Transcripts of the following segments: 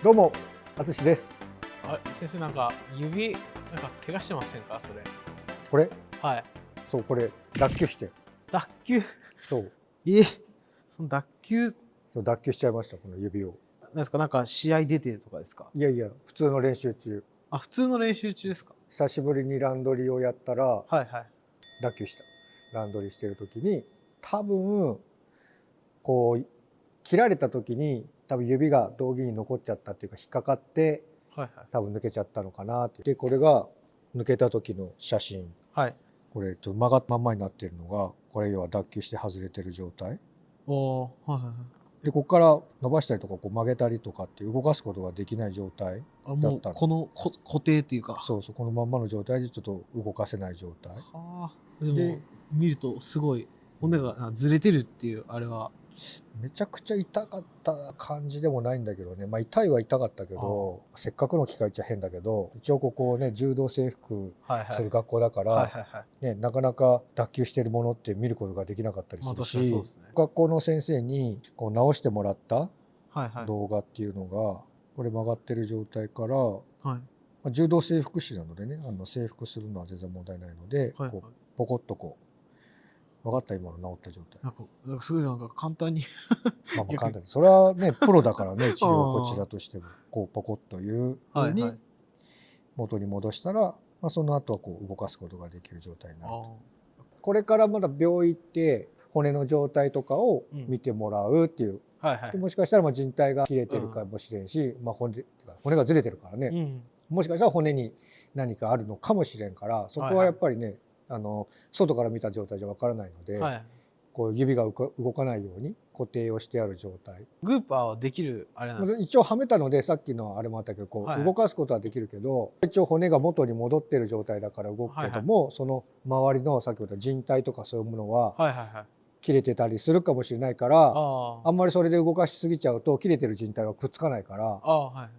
どうも、あつしです。あれ、先生なんか指怪我してませんかそれ？これ、はい。そう、これ、脱臼して。脱臼。そう、その脱臼そう、脱臼しちゃいました、この指を。なんですか？なんか試合出てとかですか？いやいや、普通の練習中。あ、普通の練習中ですか？久しぶりにランドリーをやったら、はいはい。脱臼した。ランドリーしてる時に、多分、こう、切られた時に、多分指が道着に残っちゃったっていうか、引っかかって、はいはい。多分抜けちゃったのかなって。で、これが抜けた時の写真。はい。これ、ちょっと曲がったまんまになってるのが、これ要は脱臼して外れてる状態。おお、はいはいはい。で、ここから伸ばしたりとかこう曲げたりとかって動かすことができない状態あ、だったの。もうこの固定っていうか。そうそう、このまんまの状態でちょっと動かせない状態。はあ。でもで、見るとすごい骨がずれてるっていうあれは。めちゃくちゃ痛かった感じでもないんだけどね。まあ痛いは痛かったけど、せっかくの機会っちゃ変だけど、一応ここね、柔道制服はいはい。する学校だかはいら、はいはい。ね、なかなか脱臼してるものって見ることができなかったりするまあ確かにそうでし、すね。学校の先生にこう直してもらったはいはい。動画っていうのが、これ曲がってる状態から、はい。柔道整復師なのでね、制服するのは全然問題ないので、はいはい。こうポコッとこう、分かった、今の治った状態。なんかすごいなんか簡単にまあまあ逆に。簡単に。それはね、プロだからね、一応こちらあとしても、こうポコッというあ。はいはい。風に元に戻したら、まあ、その後はこう動かすことができる状態になると。あこれからまだ病院行って、骨の状態とかをうん。見てもらうっていう。はいはい。でもしかしたらまあ靭帯が切れてるかもしれんし、まあ骨がずれてるからね。うん。もしかしたら骨に何かあるのかもしれんから、そこはやっぱりね、外から見た状態じゃわからないので、はい。こう指が動かないように固定をしてある状態。グーパーはできるあれなんですか？一応はめたので、さっきのあれもあったけど、こはいはい。う動かすことはできるけど、一応骨が元に戻ってる状態だから動くけども、その周りのさっき言った靭帯とかそういうものははいはいはい。切れてたりするかもしれないから、ああんまりそれで動かしすぎちゃうと切れてる靭帯はくっつかないから、あ。ああ、はいはい。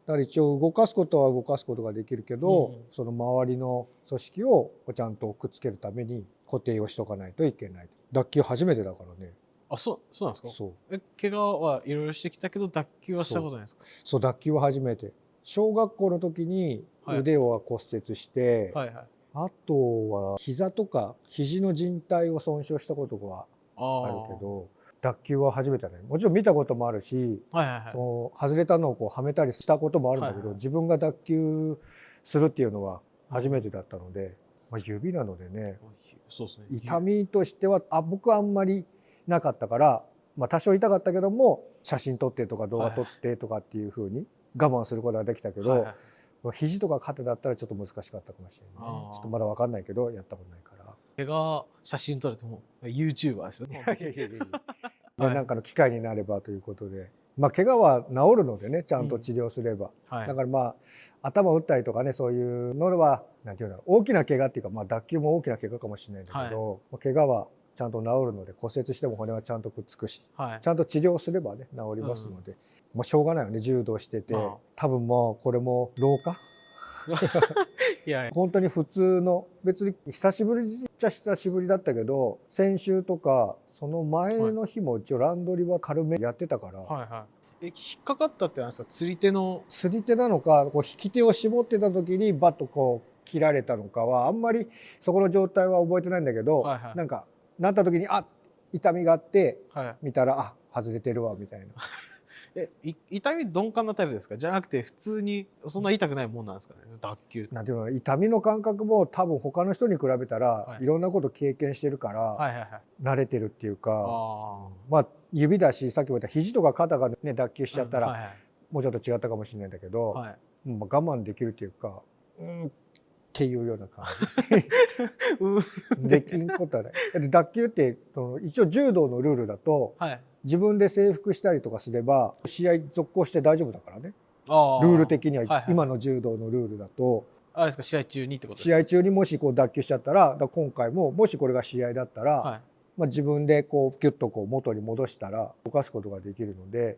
だから一応動かすことは動かすことができるけど、うん。その周りの組織をちゃんとくっつけるために固定をしとかないといけない。脱臼初めてだからね。あ、そうなんですか？そう。怪我はいろいろしてきたけど、脱臼はしたことないですか？そう、脱臼は初めて。小学校の時にはい。腕を骨折して、はいはい。あとは膝とか肘の靭帯を損傷したことがあるけあど、脱臼は初めてだね。もちろん見たこともあるし、あ。はいはいはい。外れたのをこうはめたりしたこともあるんだけど、はいはい。自分が脱臼するっていうのは初めてうん。だったので、まあ、指なのでね、そうですね。痛みとしては僕はあんまりなかったから、まあ、多少痛かったけども写真撮ってとか動画撮ってとかっていう風に我慢することができたけど、はいはい。肘とか肩だったらちょっと難しかったかもしれないね。ちょっとまだ分かんないけどやったことないから。怪我写真撮れても YouTuber ですよね。いやいやいやいやね、はい。なんかの機会になればということで、まあ怪我は治るのでね、ちゃんとうん。治療すれば。はい。だからまあ頭を打ったりとかね、そういうのはなんていうんだろう、大きな怪我っていうか、まあ脱臼も大きな怪我かもしれないんだけど、怪我はちゃんと治るので、骨折しても骨はちゃんとくっつくし、はい。ちゃんと治療すればね治りますので、まあしょうがないよね、柔道してて、ま多分もうこれも老化。あ。いや、本当に普通の、別に久しぶりっちゃ久しぶりだったけど、先週とかその前の日も一応ランドリーは軽めやってたから、はいはい。引っかかったってなんですか？釣り手の。釣り手なのかこう引き手を絞ってた時にバッとこう切られたのかはあんまりそこの状態は覚えてないんだけど、はいはい。なんかなった時に痛みがあってはい。見たら外れてるわみたいな。痛み鈍感なタイプですか？じゃなくて普通にそんな痛くないもんなんですかね？脱臼って。なんていうの、痛みの感覚も多分他の人に比べたらはい。いろんなこと経験してるからはいはいはい。慣れてるっていうか、あまあ指だし、さっきも言った肘とか肩がね脱臼しあ。うん、ちゃったらはいはい。もうちょっと違ったかもしれないんだけど、はい。まあ、我慢できるっていうか、っていうような感うん。じ。できんことはない。だって脱臼って一応柔道のルールだとはい。自分で征服したりとかすれば試合続行して大丈夫だからね。ああ。ルール的にははいはいはい。今の柔道のルールだとあれですか、試合中にってことです試か？合中にもしこう脱臼しちゃったら、今回ももしこれが試合だったら、はい。まあ、自分でこうキュッとこう元に戻したら動かすことができるので、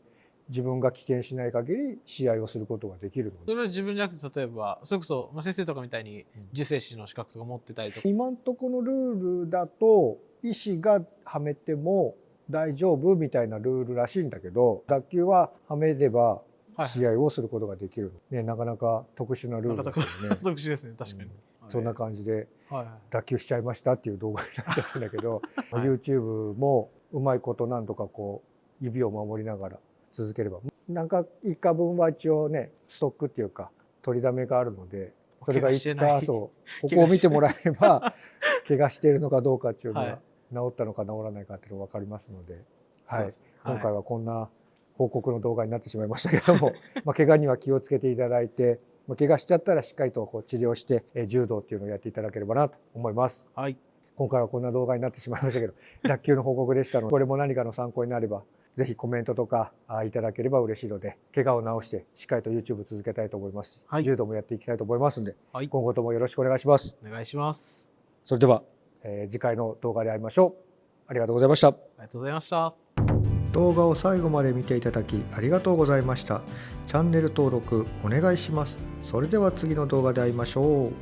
自分が棄権しない限り試合をすることができるので。それは自分じゃなくて、例えばそれこそ、先生とかみたいに受精師の資格とか持ってたりとか。今んとこのルールだと医師がはめても大丈夫みたいなルールらしいんだけど、脱臼ははめれば試合をすることができる、ね、なかなか特殊なルールですよね。特殊ですね、確かに。そんな感じではい脱臼しちゃいましたっていう動画になっちゃったんだけど、はい YouTube もうまいことなんとかこう指を守りながら続ければ、なんか1回分は一応ねストックっていうか取りだめがあるので、それがいつかそうここを見てもらえれば怪我しているのかどうかっていうのが治ったのか治らないかっていうのが分かりますので、はい、今回はこんな報告の動画になってしまいましたけども怪我には気をつけていただいて、怪我しちゃったらしっかりとこう治療して柔道っていうのをやっていただければなと思います。はい、今回はこんな動画になってしまいましたけど脱臼の報告でしたので、これも何かの参考になればぜひコメントとかいただければ嬉しいので、怪我を治してしっかりと YouTube 続けたいと思いますし、はい、柔道もやっていきたいと思いますので、はい、今後ともよろしくお願いします。お願いします。それでは、次回の動画で会いましょう。ありがとうございました。ありがとうございました。動画を最後まで見ていただきありがとうございました。チャンネル登録お願いします。それでは次の動画で会いましょう。